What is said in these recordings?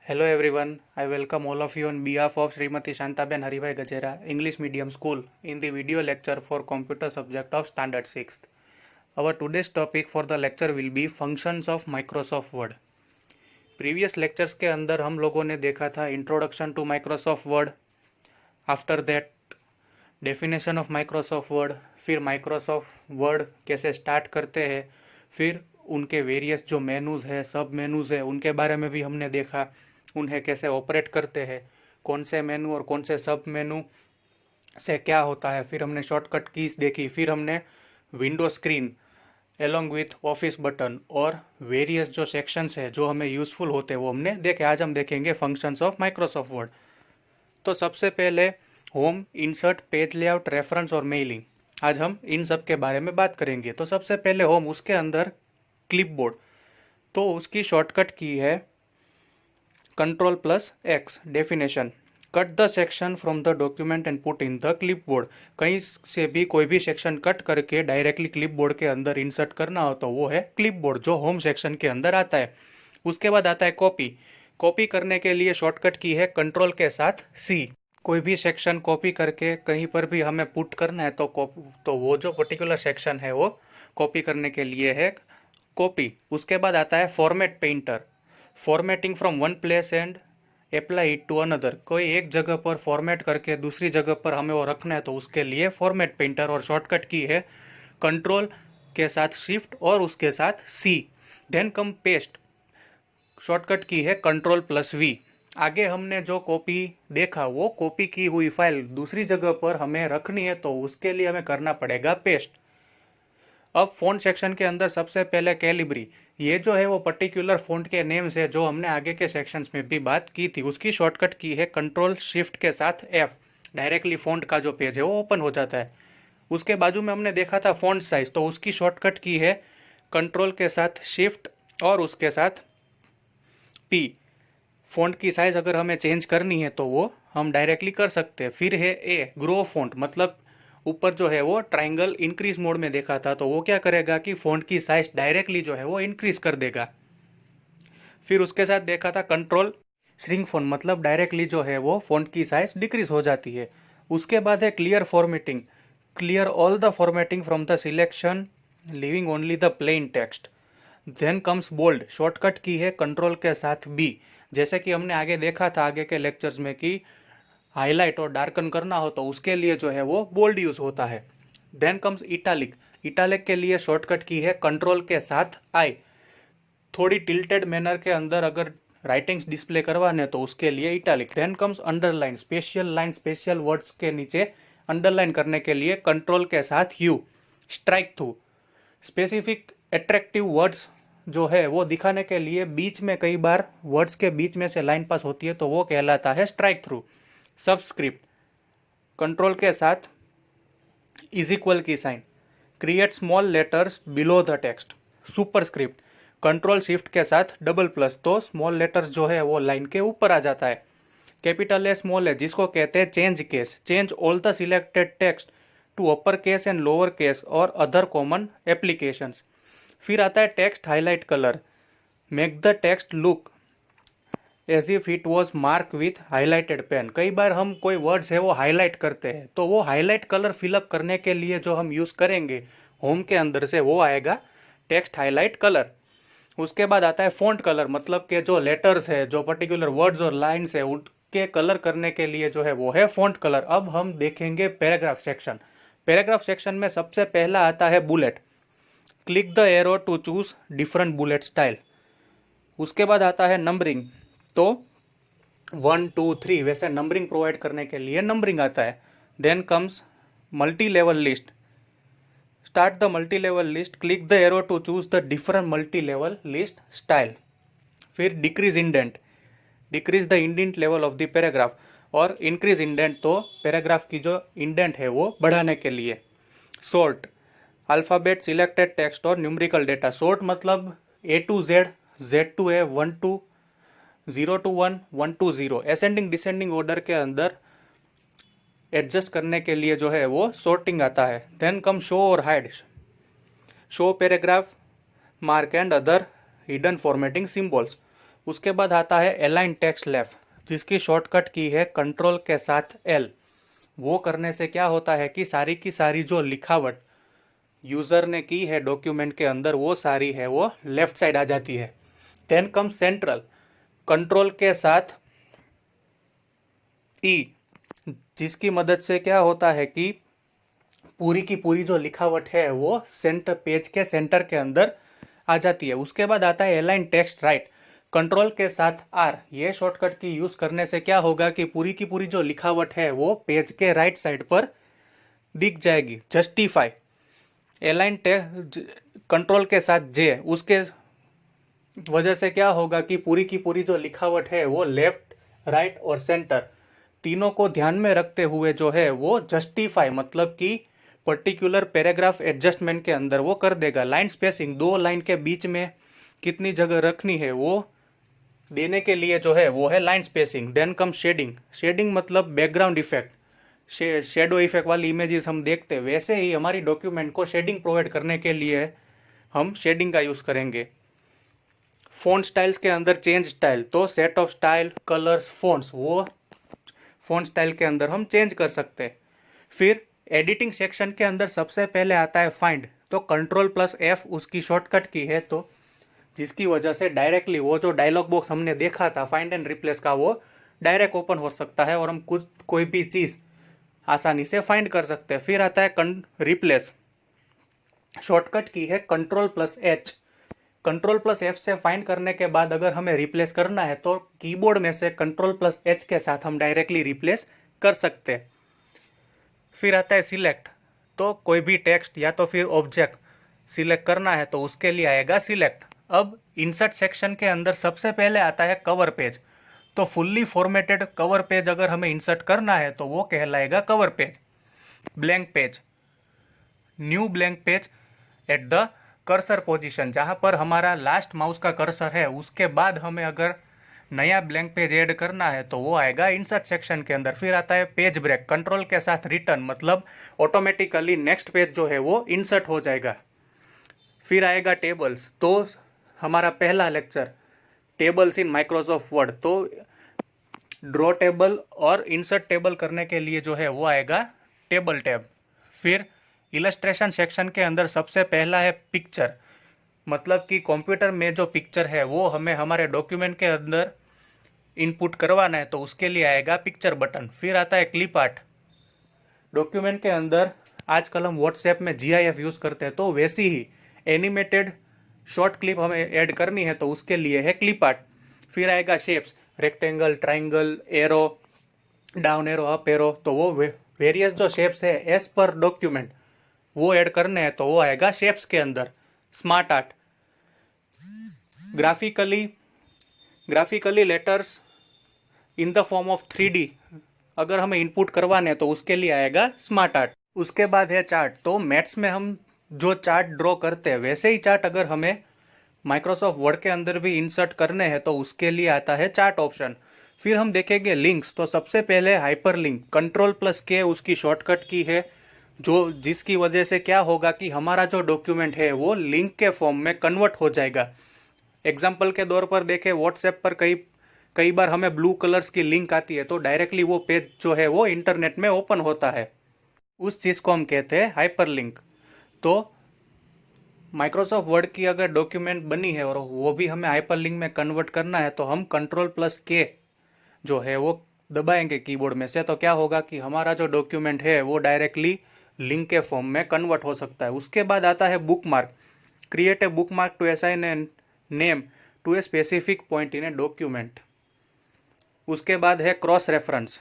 Hello everyone, I welcome all of you on behalf of Srimati Shantaben Haribhai Gajera, English Medium School, in the video lecture for computer subject of Standard 6th. Our today's topic for the lecture will be functions of Microsoft Word. Previous lectures के अंदर हम लोगों ने देखा था introduction to Microsoft Word, after that definition of Microsoft Word, फिर Microsoft Word कैसे start करते हैं, फिर उनके वेरियस जो मेनूज़ है, सब मेनूज़ है, उनके बारे में भी हमने देखा, उन्हें कैसे ऑपरेट करते हैं, कौन से मेनू और कौन से सब मेनू से क्या होता है। फिर हमने शॉर्टकट कीज देखी, फिर हमने window screen along with office button और वेरियस जो सेक्शंस है जो हमें यूजफुल होते हैं वो हमने देखे। आज हम देखेंगे फंक्शंस ऑफ माइक्रोसॉफ्ट वर्ड। तो सबसे पहले home, insert, page layout, reference और मेलिंग, आज हम इन सब के बारे में बात करेंगे। तो सबसे पहले होम, उसके अंदर क्लिपबोर्ड, तो उसकी शॉर्टकट की है Ctrl+X। Definition, cut the section from the document and put in the clipboard. कहीं से भी कोई भी सेक्शन कट करके डायरेक्टली क्लिपबोर्ड के अंदर इंसर्ट करना हो तो वो है क्लिपबोर्ड, जो होम सेक्शन के अंदर आता है। उसके बाद आता है कॉपी। कॉपी करने के लिए शॉर्टकट की है कंट्रोल के साथ C। कोई भी सेक्शन कॉपी करके कहीं पर भी हमें पुट करना है तो वो जो पर्टिकुलर सेक्शन है वो कॉपी करने के लिए है कॉपी। उसके बाद आता है format painter, formatting from one place and apply it to another. कोई एक जगह पर फॉर्मेट करके दूसरी जगह पर हमें वो रखना है तो उसके लिए फॉर्मेट पेंटर, और शॉर्टकट की है कंट्रोल के साथ शिफ्ट और उसके साथ C। Then come paste, shortcut key है Ctrl+V। आगे हमने जो कॉपी देखा वो कॉपी की हुई फाइल दूसरी जगह पर हमें रखनी है तो उसके लिए हमें करना पड़ेगा पेस्ट। अब फ़ॉन्ट सेक्शन के अंदर सबसे पहले कैलिब्री, ये जो है वो पर्टिकुलर फ़ॉन्ट के नेम से जो हमने आगे के सेक्शंस में भी बात की थी, उसकी शॉर्टकट की है कंट्रोल शिफ्ट के साथ F। डायरेक्टली फ़ॉन्ट का जो पेज है वो ओपन हो जाता है। उसके बाजू में हमने देखा था फ़ॉन्ट साइज, तो उसकी शॉर्टकट की है कंट्रोल के साथ शिफ्ट और उसके साथ P। फ़ॉन्ट की साइज अगर हमें चेंज करनी है तो वो हम डायरेक्टली कर सकते हैं। फिर है A, ग्रो फ़ॉन्ट, मतलब ऊपर जो है वो ट्राइंगल इंक्रीज मोड में देखा था तो वो क्या करेगा कि फ़ॉन्ट की साइज डायरेक्टली जो है वो इंक्रीज कर देगा। फिर उसके साथ देखा था कंट्रोल श्रिंक फ़ॉन्ट, मतलब डायरेक्टली जो है वो फ़ॉन्ट की साइज डिक्रीज हो जाती है। उसके बाद है clear formatting, clear all the formatting from the selection leaving only the plain text. Then comes bold, shortcut key है कंट्रोल के साथ B। जैसे कि हमने आगे देखा था आगे के लेक्चर्स में कि हाईलाइट और डार्कन करना हो तो उसके लिए जो है वो बोल्ड यूज होता है। देन कम्स इटालिक, इटालिक के लिए शॉर्टकट की है कंट्रोल के साथ I। थोड़ी टिल्टेड मैनर के अंदर अगर राइटिंग्स डिस्प्ले करवाने तो उसके लिए italic. Then comes underline, special line, special words के नीचे अंडरलाइन करने के लिए कंट्रोल के साथ U। Strike through, specific attractive words जो है वो दिखाने के लिए बीच में कई बार वर्ड्स के बीच में से लाइन पास होती है तो वो कहलाता है स्ट्राइक थ्रू। सबस्क्रिप्ट, कंट्रोल के साथ इज इक्वल की sign, create small letters below the text. Superscript, control shift के साथ डबल प्लस, तो स्मॉल लेटर्स जो है वो लाइन के ऊपर आ जाता है। कैपिटल है, स्मॉल है, जिसको कहते हैं change case, change all the selected text to upper case and lower case और अदर कॉमन एप्लीकेशंस। फिर आता है text highlight colour, make the text look as if it was mark with highlighted pen. कई बार हम कोई words है वो हाईलाइट करते हैं तो वो हाईलाइट कलर फिलअप करने के लिए जो हम यूज करेंगे होम के अंदर से वो आएगा टेक्स्ट हाईलाइट कलर। उसके बाद आता है फॉन्ट कलर, मतलब के जो लेटर्स है, जो पर्टिकुलर वर्ड्स और लाइन्स है उनके कलर करने के लिए जो है वो है फॉन्ट कलर। अब हम देखेंगे पैराग्राफ सेक्शन। पैराग्राफ सेक्शन में सबसे पहला आता है bullet, click the arrow to choose different bullet style. उसके बाद आता है नंबरिंग, तो 1 2 3 वैसे नंबरिंग प्रोवाइड करने के लिए नंबरिंग आता है। Then comes multi level list, start the multi level list, click the arrow to choose the different multi level list style. फिर decrease indent, decrease the indent level of the paragraph, और increase indent तो paragraph की जो indent है वो बढ़ाने के लिए। सॉर्ट, अल्फाबेट, सिलेक्टेड टेक्स्ट और न्यूमेरिकल डेटा। सॉर्ट मतलब A to Z, Z to A, 1 to 0 to 1, 1 to 0, ascending descending order के अंदर एडजस्ट करने के लिए जो है वो सॉर्टिंग आता है। देन कम शो और hide, show paragraph mark and other hidden formatting symbols. उसके बाद आता है अलाइन टेक्स्ट लेफ्ट, जिसकी शॉर्टकट की है कंट्रोल के साथ एल। वो करने से क्या होता है कि सारी की सारी जो लिखावट यूजर ने की है डॉक्यूमेंट के अंदर वो सारी है वो लेफ्ट साइड आ जाती है। देन कम सेंट्रल, कंट्रोल के साथ ई, जिसकी मदद से क्या होता है कि पूरी की पूरी जो लिखावट है वो सेंटर पेज के सेंटर के अंदर आ जाती है। उसके बाद आता है अलाइन टेक्स्ट राइट, कंट्रोल के साथ आर। ये शॉर्टकट की यूज करने से क्या होगा कि पूरी की पूरी जो लिखावट है वो पेज के राइट साइड पर दिख जाएगी। जस्टिफाई, अलाइन कंट्रोल के साथ जे, उसके वजह से क्या होगा कि पूरी की पूरी जो लिखावट है वो लेफ्ट, राइट और सेंटर तीनों को ध्यान में रखते हुए जो है वो जस्टिफाई मतलब कि पर्टिकुलर पैराग्राफ एडजस्टमेंट के अंदर वो कर देगा। लाइन स्पेसिंग, दो लाइन के बीच में कितनी जगह रखनी है वो देने के लिए जो है वो है line spacing. Then come shading, shading मतलब बैकग्राउंड इफेक्ट, शेडो इफेक्ट वाली इमेजेस हम देखते हैं वैसे ही हमारी डॉक्यूमेंट को शेडिंग प्रोवाइड करने के लिए हम शेडिंग का यूज करेंगे। फ़ॉन्ट स्टाइल्स के अंदर चेंज स्टाइल, तो set of style, colours, fonts, वो फ़ॉन्ट स्टाइल के अंदर हम चेंज कर सकते हैं। फिर एडिटिंग सेक्शन के अंदर सबसे पहले आता है फाइंड, तो कंट्रोल प्लस एफ उसकी शॉर्टकट की है, तो जिसकी वजह से डायरेक्टली वो जो डायलॉग बॉक्स हमने देखा था फाइंड एंड रिप्लेस का वो डायरेक्ट ओपन हो सकता है और हम कुछ कोई भी चीज़ आसानी से फाइंड कर सकते हैं। फिर आता है रिप्लेस, शॉर्टकट की है control plus H. Control plus F से फाइंड करने के बाद अगर हमें रिप्लेस करना है तो कीबोर्ड में से कंट्रोल प्लस एच के साथ हम डायरेक्टली रिप्लेस कर सकते हैं। फिर आता है सिलेक्ट, तो कोई भी टेक्स्ट या तो फिर ऑब्जेक्ट सिलेक्ट करना है तो उसके लिए आएगा सिलेक्ट। अब इंसर्ट सेक्शन के अंदर सबसे पहले आता है कवर पेज, तो फुल्ली फॉर्मेटेड कवर पेज अगर हमें इंसर्ट करना है तो वो कहलाएगा cover page. Blank page, new blank page at the cursor position, जहां पर हमारा लास्ट माउस का कर्सर है उसके बाद हमें अगर नया ब्लैंक पेज ऐड करना है तो वो आएगा इंसर्ट सेक्शन के अंदर। फिर आता है पेज ब्रेक, कंट्रोल के साथ रिटर्न मतलब ऑटोमेटिकली नेक्स्ट पेज जो है वो इंसर्ट हो जाएगा। फिर आएगा टेबल्स, तो हमारा पहला lecture tables in Microsoft word, तो ड्रॉ टेबल और इंसर्ट टेबल करने के लिए जो है वो आएगा टेबल टैब। फिर इलस्ट्रेशन सेक्शन के अंदर सबसे पहला है पिक्चर, मतलब कि कंप्यूटर में जो पिक्चर है वो हमें हमारे डॉक्यूमेंट के अंदर इनपुट करवाना है तो उसके लिए आएगा पिक्चर बटन। फिर आता है क्लिप आर्ट, डॉक्यूमेंट के अंदर आजकल हम व्हाट्सएप में GIF यूज करते हैं तो वैसी ही एनिमेटेड शॉर्ट क्लिप हमें ऐड करनी है तो उसके लिए है क्लिप आर्ट। फिर आएगा shapes, rectangle, triangle, arrow, down arrow, up arrow, तो वो वेरियस जो शेप्स है एज पर डॉक्यूमेंट वो ऐड करने हैं तो वो आएगा शेप्स के अंदर। Smart art, graphically letters in the form of 3D अगर हमें इनपुट करवाने हैं तो उसके लिए आएगा स्मार्ट आर्ट। उसके बाद है चार्ट, तो मैथ्स में हम जो चार्ट ड्रॉ करते हैं वैसे ही चार्ट अगर हमें माइक्रोसॉफ्ट वर्ड के अंदर भी इंसर्ट करने हैं तो उसके लिए आता है चार्ट ऑप्शन। फिर हम देखेंगे लिंक्स, तो सबसे पहले हाइपर लिंक, कंट्रोल प्लस के उसकी शॉर्टकट की है, जो जिसकी वजह से क्या होगा कि हमारा जो डॉक्यूमेंट है वो लिंक के फॉर्म में कन्वर्ट हो जाएगा। एग्जाम्पल के तौर पर देखें, व्हाट्सएप पर कई बार हमें ब्लू कलर्स की लिंक आती है तो डायरेक्टली वो पेज जो है वो इंटरनेट में ओपन होता है, उस चीज़ को हम कहते हैं हाइपर लिंक। तो माइक्रोसॉफ्ट वर्ड की अगर डॉक्यूमेंट बनी है और वो भी हमें हाइपर लिंक में कन्वर्ट करना है तो हम कंट्रोल प्लस के जो है वो दबाएंगे कीबोर्ड में से, तो क्या होगा कि हमारा जो डॉक्यूमेंट है वो डायरेक्टली लिंक के फॉर्म में कन्वर्ट हो सकता है। उसके बाद आता है bookmark, create a bookmark to assign a name to a specific point in a document. उसके बाद है cross reference,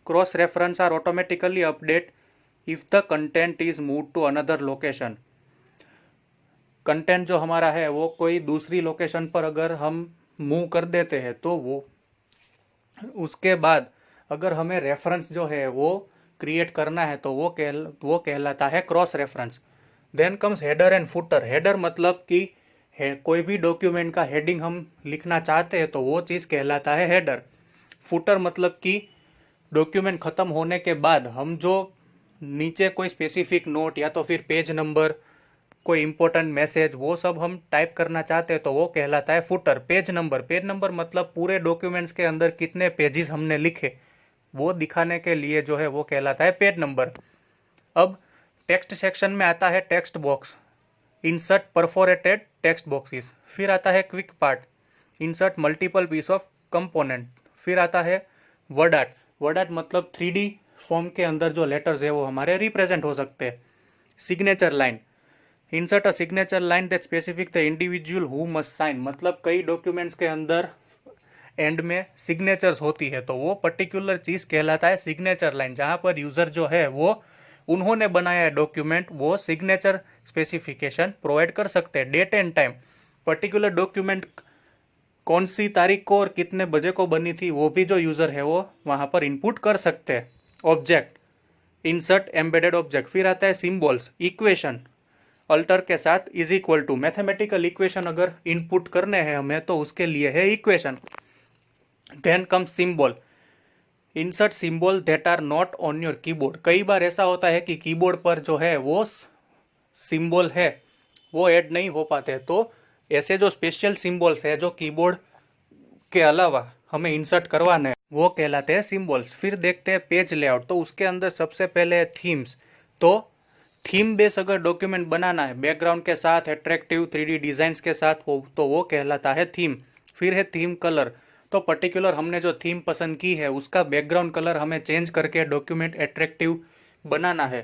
cross reference are automatically update if the content is move to another location. Content जो हमारा है वो कोई दूसरी location पर अगर हम मूव कर देते हैं तो वो उसके बाद अगर हमें रेफरेंस जो है वो क्रिएट करना है तो वो कहलाता है cross reference. Then comes header and footer, header मतलब कि कोई भी डॉक्यूमेंट का हेडिंग हम लिखना चाहते हैं तो वो चीज़ कहलाता है हेडर। फुटर मतलब कि डॉक्यूमेंट ख़त्म होने के बाद हम जो नीचे कोई स्पेसिफिक नोट या तो फिर पेज नंबर कोई इंपॉर्टेंट मैसेज वो सब हम टाइप करना चाहते हैं तो वो कहलाता है फुटर। पेज नंबर मतलब पूरे डॉक्यूमेंट्स के अंदर कितने पेजेस हमने लिखे वो दिखाने के लिए जो है वो कहलाता है पेज नंबर। अब टेक्स्ट सेक्शन में आता है text box, insert perforated text boxes. फिर आता है quick part, insert multiple piece of component. फिर आता है वर्ड आर्ट। वर्ड आर्ट मतलब 3D फॉर्म के अंदर जो लेटर्स है वो हमारे रिप्रेजेंट हो सकते हैं। Signature line, insert a signature line that specific the individual who must sign. मतलब कई डॉक्यूमेंट्स के अंदर एंड में सिग्नेचर्स होती है तो वो पर्टिकुलर चीज कहलाता है सिग्नेचर लाइन, जहां पर यूजर जो है वो उन्होंने बनाया है डॉक्यूमेंट वो सिग्नेचर स्पेसिफिकेशन प्रोवाइड कर सकते हैं। Date and time, particular document कौन सी तारीख को और कितने बजे को बनी थी वो भी जो यूजर है वो वहां पर इनपुट कर सकते हैं। Object, insert embedded object. फिर आता है सिंबल्स, इक्वेशन अल्टर के साथ is equal to. Mathematical equation अगर इनपुट करने हैं हमें तो उसके लिए है equation. Then comes symbol, insert symbol that are not on your keyboard. कई बार ऐसा होता है कि कीबोर्ड पर जो है वो सिंबल है वो ऐड नहीं हो पाते, तो ऐसे जो स्पेशल सिंबल्स है जो कीबोर्ड के अलावा हमें इंसर्ट करवाने हैं वो कहलाते हैं सिंबल्स। फिर देखते हैं पेज लेआउट, तो उसके अंदर सबसे पहले है थीम्स। तो थीम बेस अगर डॉक्यूमेंट बनाना है बैकग्राउंड के साथ अट्रैक्टिव 3D डिजाइन्स के साथ तो वो कहलाता है थीम। फिर है थीम कलर, तो पर्टिकुलर हमने जो थीम पसंद की है उसका बैकग्राउंड कलर हमें चेंज करके डॉक्यूमेंट अट्रैक्टिव बनाना है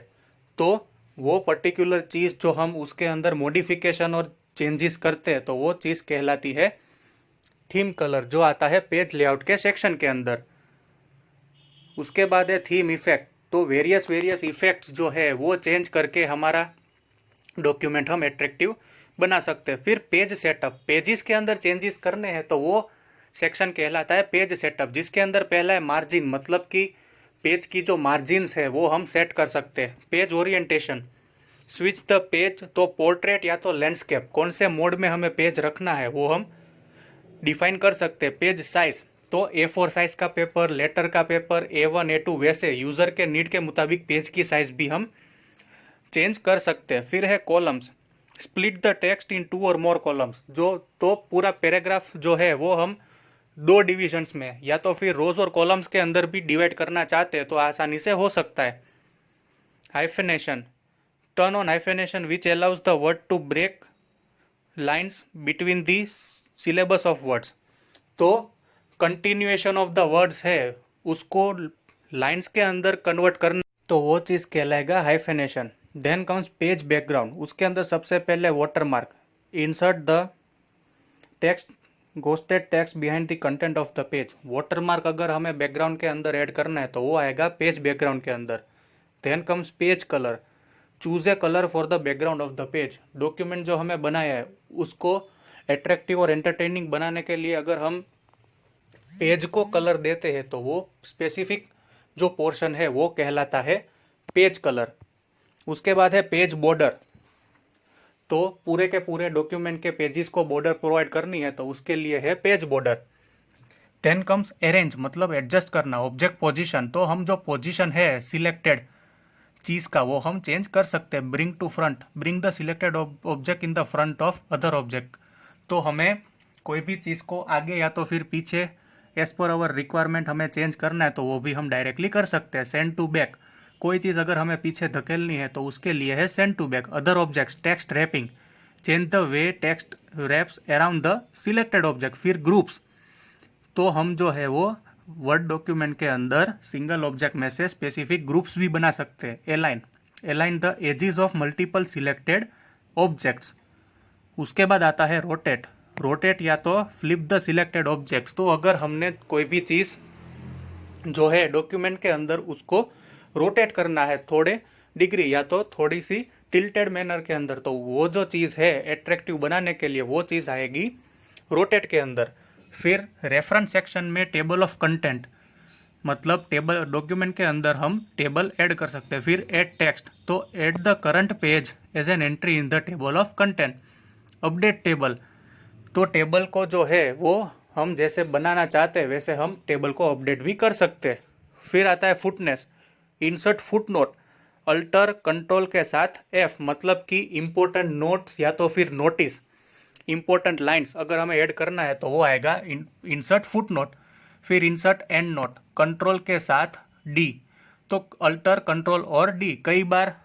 तो वो पर्टिकुलर चीज़ जो हम उसके अंदर मॉडिफिकेशन और चेंजेस करते हैं तो वो चीज़ कहलाती है थीम कलर, जो आता है पेज लेआउट के सेक्शन के अंदर। उसके बाद है थीम इफेक्ट, तो वेरियस इफेक्ट्स जो है वो चेंज करके हमारा डॉक्यूमेंट हम अट्रैक्टिव बना सकते हैं। फिर पेज सेटअप, पेजेस के अंदर चेंजेस करने हैं तो वो सेक्शन कहलाता है पेज सेटअप, जिसके अंदर पहला है मार्जिन, मतलब कि पेज की जो मार्जिन्स है वो हम सेट कर सकते हैं। Page orientation, switch the page, तो पोर्ट्रेट या तो लैंडस्केप कौन से मोड में हमें पेज रखना है वो हम डिफाइन कर सकते हैं। पेज साइज, तो A4 साइज का पेपर, लेटर का पेपर, A1 A2 वैसे यूजर के नीड के मुताबिक पेज की साइज भी हम चेंज कर सकते हैं। फिर है columns, split the text in 2 और मोर कॉलम्स, जो तो पूरा पैराग्राफ जो है वो हम 2 डिविजन्स में या तो फिर रोज और कॉलम्स के अंदर भी डिवाइड करना चाहते हैं तो आसानी से हो सकता है। Hyphenation, turn on hyphenation which allows the word to break lines between the syllables of words, तो कंटिन्यूएशन ऑफ द वर्ड्स है उसको लाइन्स के अंदर कन्वर्ट करना तो वो चीज़ कहलाएगा hyphenation. Then comes page background, उसके अंदर सबसे पहले watermark, insert the text ghosted text behind the content of the page. Watermark अगर हमें बैकग्राउंड के अंदर ऐड करना है तो वो आएगा पेज बैकग्राउंड के अंदर। Then comes page colour, choose a colour for the background of the page. Document जो हमें बनाया है उसको अट्रैक्टिव और एंटरटेनिंग बनाने के लिए अगर हम पेज को कलर देते हैं तो वो स्पेसिफिक जो पोर्शन है वो कहलाता है पेज कलर। उसके बाद है पेज बॉर्डर, तो पूरे के पूरे डॉक्यूमेंट के पेजेस को बॉर्डर प्रोवाइड करनी है तो उसके लिए है page border. Then comes arrange, मतलब एडजस्ट करना। ऑब्जेक्ट पोजीशन, तो हम जो पोजीशन है सिलेक्टेड चीज का वो हम चेंज कर सकते हैं। Bring to front, bring the selected object in the front of other object, तो हमें कोई भी चीज को आगे या तो फिर पीछे एज पर अवर रिक्वायरमेंट हमें चेंज करना है तो वो भी हम डायरेक्टली कर सकते हैं। सेंड टू बैक, कोई चीज़ अगर हमें पीछे धकेलनी है तो उसके लिए है send to back. Other objects, text wrapping, change the way text wraps around the selected object. फिर ग्रुप्स, तो हम जो है वो वर्ड डॉक्यूमेंट के अंदर सिंगल ऑब्जेक्ट में से स्पेसिफिक ग्रुप्स भी बना सकते हैं। Align, align the edges of multiple selected objects. उसके बाद आता है रोटेट, रोटेट या तो फ्लिप द सिलेक्टेड ऑब्जेक्ट्स, तो अगर हमने कोई भी चीज़ जो है डॉक्यूमेंट के अंदर उसको रोटेट करना है थोड़े डिग्री या तो थोड़ी सी टिल्टेड मैनर के अंदर, तो वो जो चीज़ है अट्रैक्टिव बनाने के लिए वो चीज़ आएगी रोटेट के अंदर। फिर रेफरेंस सेक्शन में टेबल ऑफ कंटेंट, मतलब टेबल डॉक्यूमेंट के अंदर हम टेबल ऐड कर सकते हैं। फिर ऐड टेक्स्ट, तो add the current page as an entry in the table of content. Update table, तो टेबल को जो है वो हम जैसे बनाना चाहते हैं वैसे हम टेबल को अपडेट भी कर सकते हैं। फिर आता है footnotes, insert footnote, alt control के साथ F, मतलब कि इम्पोर्टेंट नोट्स या तो फिर नोटिस, इम्पोर्टेंट लाइंस अगर हमें ऐड करना है तो वो आएगा इंसर्ट फुट नोट। फिर इंसर्ट एंड नोट, कंट्रोल के साथ D, तो अल्टर कंट्रोल और D। कई बार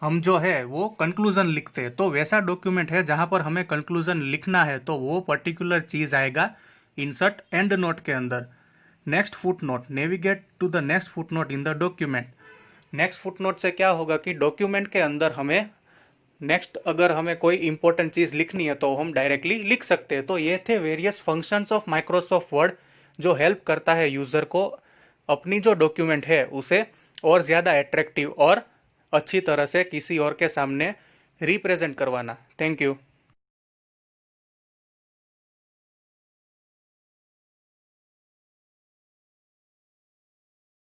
हम जो है वो कंक्लूजन लिखते हैं, तो वैसा डॉक्यूमेंट है जहां पर हमें कंक्लूजन लिखना है तो वो पर्टिकुलर चीज आएगा इंसर्ट एंड नोट के अंदर। Next footnote, navigate to the next footnote in the document. Next footnote से क्या होगा कि डॉक्यूमेंट के अंदर हमें नेक्स्ट अगर हमें कोई इंपॉर्टेंट चीज लिखनी है तो हम डायरेक्टली लिख सकते हैं। तो ये थे various functions of Microsoft word जो हेल्प करता है यूजर को अपनी जो डॉक्यूमेंट है उसे और ज्यादा अट्रैक्टिव और अच्छी तरह से किसी और के सामने रिप्रेजेंट करवाना। Thank you.